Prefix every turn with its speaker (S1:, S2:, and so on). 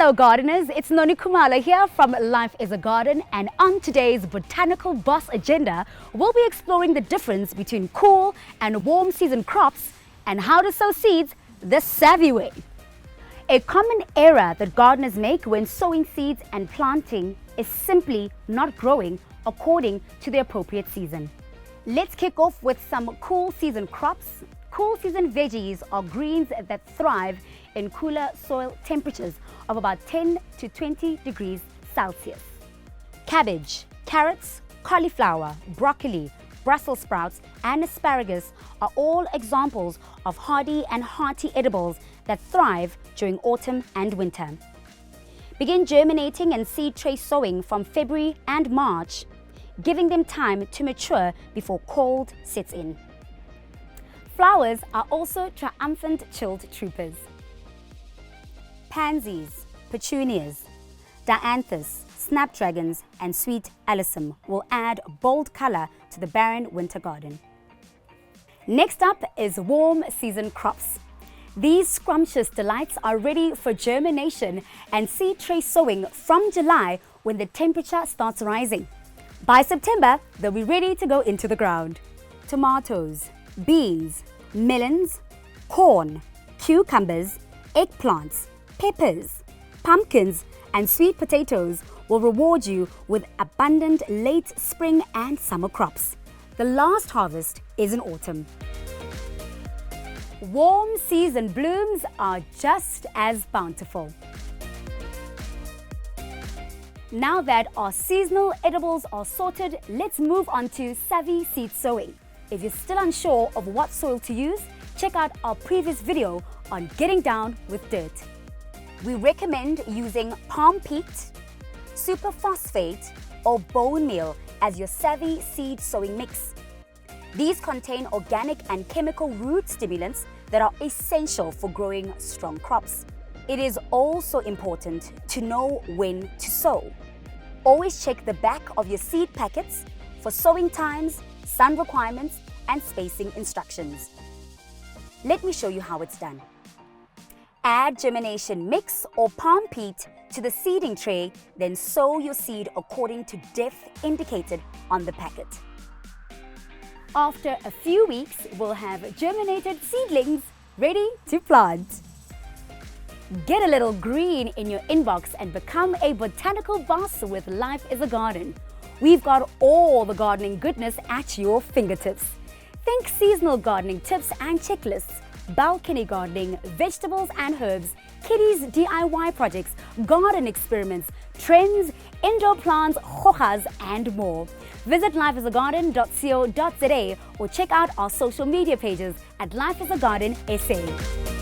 S1: Hello gardeners, it's Noni Kumala here from Life is a Garden, and on today's Botanical Boss agenda, we'll be exploring the difference between cool and warm season crops and how to sow seeds the savvy way. A common error that gardeners make when sowing seeds and planting is simply not growing according to the appropriate season. Let's kick off with some cool season crops. Cool season veggies are greens that thrive in cooler soil temperatures of about 10 to 20 degrees Celsius. Cabbage, carrots, cauliflower, broccoli, Brussels sprouts, and asparagus are all examples of hardy and hearty edibles that thrive during autumn and winter. Begin germinating and seed tray sowing from February and March, giving them time to mature before cold sets in. Flowers are also triumphant chilled troopers. Pansies, petunias, dianthus, snapdragons, and sweet alyssum will add bold color to the barren winter garden. Next up is warm season crops. These scrumptious delights are ready for germination and seed tray sowing from July when the temperature starts rising. By September, they'll be ready to go into the ground. Tomatoes, beans, melons, corn, cucumbers, eggplants, peppers, pumpkins, and sweet potatoes will reward you with abundant late spring and summer crops. The last harvest is in autumn. Warm season blooms are just as bountiful. Now that our seasonal edibles are sorted, let's move on to savvy seed sowing. If you're still unsure of what soil to use, check out our previous video on getting down with dirt. We recommend using palm peat, superphosphate, or bone meal as your savvy seed sowing mix. These contain organic and chemical root stimulants that are essential for growing strong crops. It is also important to know when to sow. Always check the back of your seed packets for sowing times, sun requirements, and spacing instructions. Let me show you how it's done. Add germination mix or palm peat to the seeding tray, then sow your seed according to depth indicated on the packet. After a few weeks, we'll have germinated seedlings ready to plant. Get a little green in your inbox and become a botanical boss with Life is a Garden. We've got all the gardening goodness at your fingertips. Think seasonal gardening tips and checklists, balcony gardening, vegetables and herbs, kiddies DIY projects, garden experiments, trends, indoor plants, hojas, and more. Visit lifeisagarden.co.za or check out our social media pages at Life is a Garden SA.